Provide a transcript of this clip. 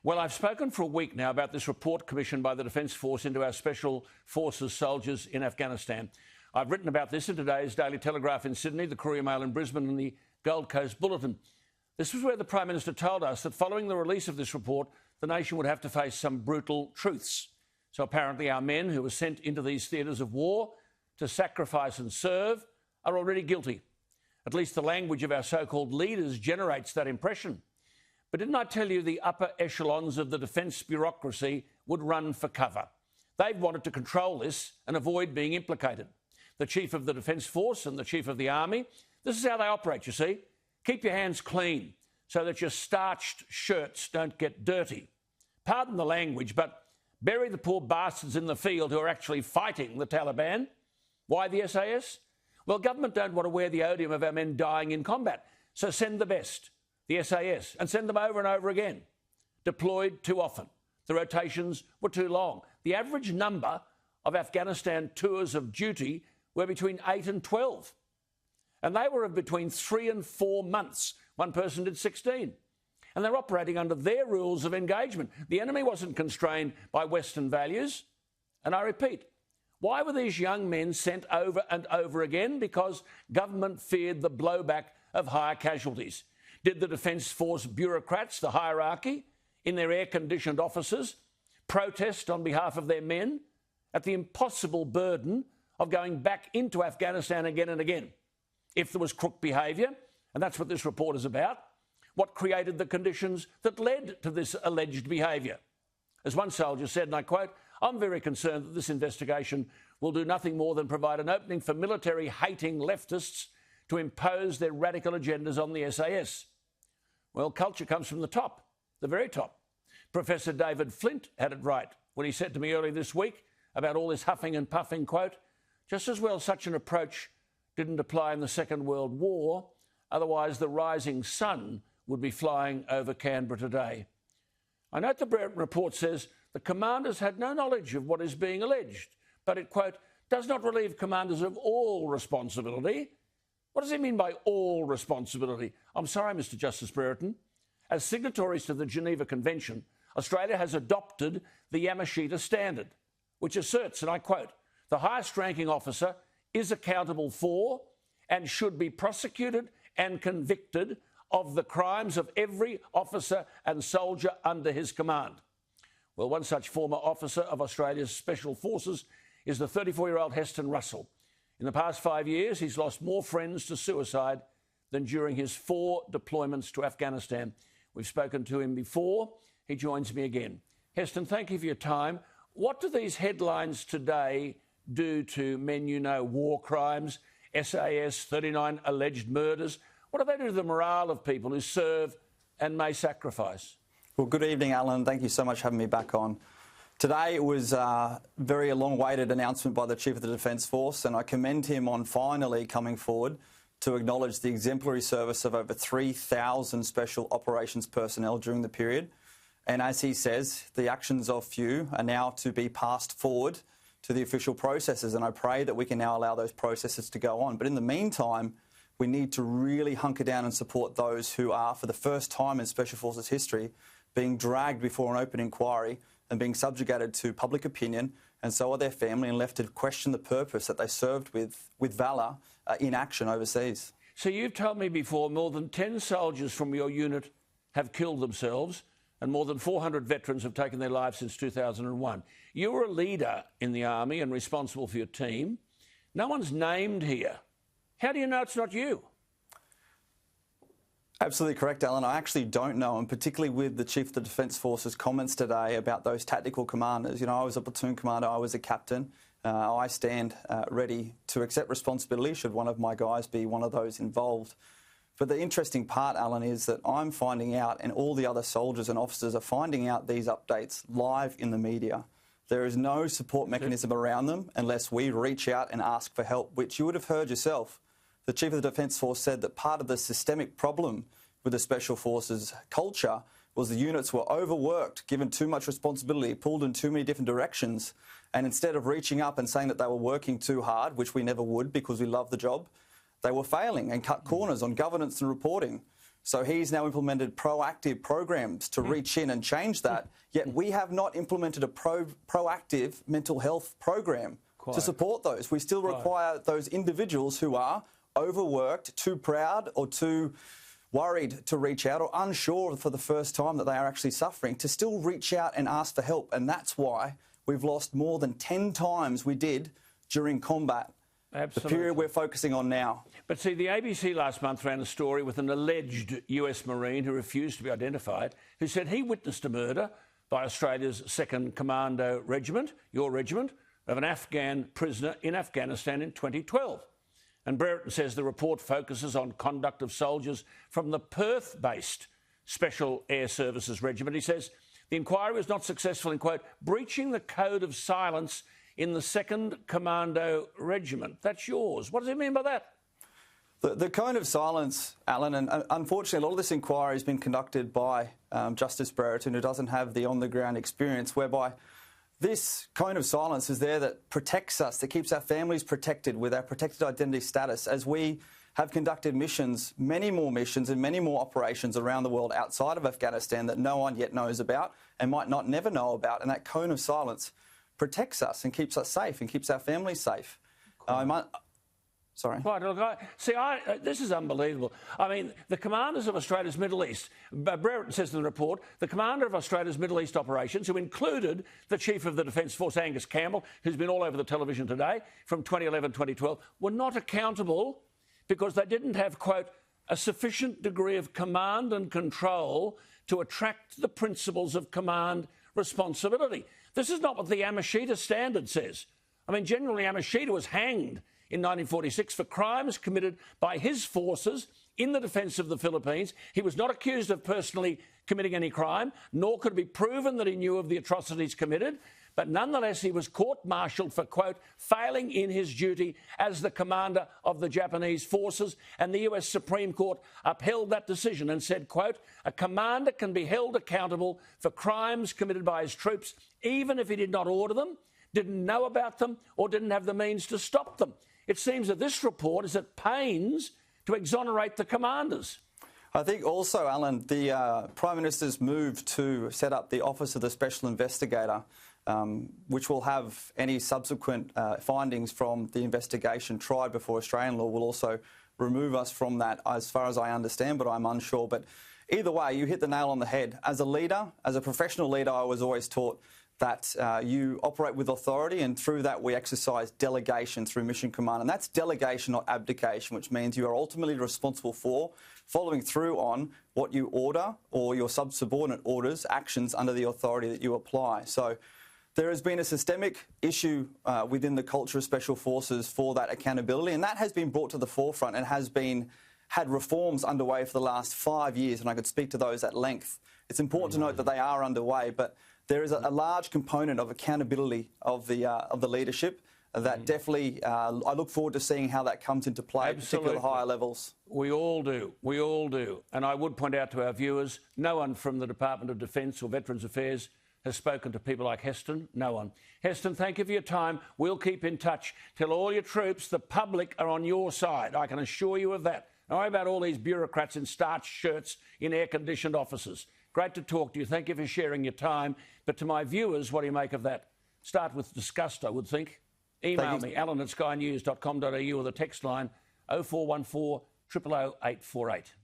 Well, I've spoken for a week now about this report commissioned by the Defence Force into our Special Forces soldiers in Afghanistan. I've written about this in today's Daily Telegraph in Sydney, the Courier Mail in Brisbane and the Gold Coast Bulletin. This was where the Prime Minister told us that following the release of this report, the nation would have to face some brutal truths. So apparently our men who were sent into these theatres of war to sacrifice and serve are already guilty. At least the language of our so-called leaders generates that impression. But didn't I tell you the upper echelons of the defence bureaucracy would run for cover? They've wanted to control this and avoid being implicated. The Chief of the Defence Force and the Chief of the Army, this is how they operate, you see. Keep your hands clean so that your starched shirts don't get dirty. Pardon the language, but bury the poor bastards in the field who are actually fighting the Taliban. Why the SAS? Well, government don't want to wear the odium of our men dying in combat, so send the best, the SAS, and send them over and over again. Deployed too often. The rotations were too long. The average number of Afghanistan tours of duty were between 8 and 12. And they were of between 3 and 4 months. One person did 16. And they're operating under their rules of engagement. The enemy wasn't constrained by Western values. And I repeat, why were these young men sent over and over again? Because government feared the blowback of higher casualties. Did the Defence Force bureaucrats, the hierarchy, in their air-conditioned offices, protest on behalf of their men at the impossible burden of going back into Afghanistan again and again? If there was crook behaviour, and that's what this report is about, what created the conditions that led to this alleged behaviour? As one soldier said, and I quote, "I'm very concerned that this investigation will do nothing more than provide an opening for military-hating leftists to impose their radical agendas on the SAS." Well, culture comes from the top, the very top. Professor David Flint had it right when he said to me earlier this week about all this huffing and puffing, quote, "Just as well such an approach didn't apply in the Second World War, otherwise the rising sun would be flying over Canberra today." I note the Brereton report says the commanders had no knowledge of what is being alleged, but it, quote, "does not relieve commanders of all responsibility." What does he mean by all responsibility? I'm sorry, Mr Justice Brereton. As signatories to the Geneva Convention, Australia has adopted the Yamashita Standard, which asserts, and I quote, "the highest ranking officer is accountable for and should be prosecuted and convicted of the crimes of every officer and soldier under his command." Well, one such former officer of Australia's Special Forces is the 34-year-old Heston Russell. In the past 5 years, he's lost more friends to suicide than during his 4 deployments to Afghanistan. We've spoken to him before. He joins me again. Heston, thank you for your time. What do these headlines today do to men you know, war crimes, SAS, 39 alleged murders? What do they do to the morale of people who serve and may sacrifice? Well, good evening, Alan. Thank you so much for having me back on. Today it was a very long-awaited announcement by the Chief of the Defence Force, and I commend him on finally coming forward to acknowledge the exemplary service of over 3,000 Special Operations personnel during the period. And as he says, the actions of few are now to be passed forward to the official processes, and I pray that we can now allow those processes to go on. But in the meantime, we need to really hunker down and support those who are, for the first time in Special Forces history, being dragged before an open inquiry and being subjugated to public opinion, and so are their family, and left to question the purpose that they served with valour in action overseas. So you've told me before more than 10 soldiers from your unit have killed themselves and more than 400 veterans have taken their lives since 2001. You were a leader in the Army and responsible for your team. No one's named here. How do you know it's not you? Absolutely correct, Alan. I actually don't know, and particularly with the Chief of the Defence Force's comments today about those tactical commanders. You know, I was a platoon commander, I was a captain. I stand ready to accept responsibility should one of my guys be one of those involved. But the interesting part, Alan, is that I'm finding out, and all the other soldiers and officers are finding out these updates live in the media. There is no support mechanism around them unless we reach out and ask for help, which you would have heard yourself. The Chief of the Defence Force said that part of the systemic problem with the Special Forces culture was the units were overworked, given too much responsibility, pulled in too many different directions, and instead of reaching up and saying that they were working too hard, which we never would because we love the job, they were failing and cut corners on governance and reporting. So he's now implemented proactive programs to reach in and change that, yet we have not implemented a proactive mental health program to support those. We still require those individuals who are overworked, too proud or too worried to reach out or unsure for the first time that they are actually suffering to still reach out and ask for help. And that's why we've lost more than 10 times we did during combat. Absolutely. The period we're focusing on now. But see, the ABC last month ran a story with an alleged US Marine who refused to be identified, who said he witnessed a murder by Australia's 2nd Commando Regiment, your regiment, of an Afghan prisoner in Afghanistan in 2012. And Brereton says the report focuses on conduct of soldiers from the Perth-based Special Air Services Regiment. He says the inquiry was not successful in, quote, breaching the code of silence in the 2nd Commando Regiment. That's yours. What does he mean by that? The cone of silence, Alan, and unfortunately a lot of this inquiry has been conducted by Justice Brereton, who doesn't have the on-the-ground experience, whereby this cone of silence is there that protects us, that keeps our families protected with our protected identity status as we have conducted missions, many more missions and many more operations around the world outside of Afghanistan that no one yet knows about and might not never know about. And that cone of silence protects us and keeps us safe and keeps our families safe. Sorry. Right, look, this is unbelievable. I mean, the commanders of Australia's Middle East, Brereton says in the report, the commander of Australia's Middle East operations, who included the Chief of the Defence Force, Angus Campbell, who's been all over the television today, from 2011-2012, were not accountable because they didn't have, quote, a sufficient degree of command and control to attract the principles of command responsibility. This is not what the Yamashita Standard says. I mean, General Yamashita was hanged in 1946 for crimes committed by his forces in the defence of the Philippines. He was not accused of personally committing any crime, nor could it be proven that he knew of the atrocities committed. But nonetheless, he was court-martialed for, quote, failing in his duty as the commander of the Japanese forces. And the US Supreme Court upheld that decision and said, quote, a commander can be held accountable for crimes committed by his troops, even if he did not order them, didn't know about them, or didn't have the means to stop them. It seems that this report is at pains to exonerate the commanders. I think also, Alan, the Prime Minister's move to set up the Office of the Special Investigator, which will have any subsequent findings from the investigation tried before Australian law, will also remove us from that, as far as I understand, but I'm unsure. But either way, you hit the nail on the head. As a leader, as a professional leader, I was always taught that you operate with authority, and through that we exercise delegation through mission command. And that's delegation, not abdication, which means you are ultimately responsible for following through on what you order or your subordinate orders, actions under the authority that you apply. So there has been a systemic issue within the culture of Special Forces for that accountability, and that has been brought to the forefront and has had reforms underway for the last 5 years, and I could speak to those at length. It's important to note that they are underway, but there is a large component of accountability of the leadership that definitely I look forward to seeing how that comes into play, particularly at higher levels. We all do. We all do. And I would point out to our viewers, no one from the Department of Defence or Veterans Affairs has spoken to people like Heston. No one. Heston, thank you for your time. We'll keep in touch. Tell all your troops the public are on your side. I can assure you of that. Don't worry about all these bureaucrats in starched shirts in air-conditioned offices. Great to talk to you. Thank you for sharing your time. But to my viewers, what do you make of that? Start with disgust, I would think. Email me, alan@skynews.com.au, or the text line 0414 000 848.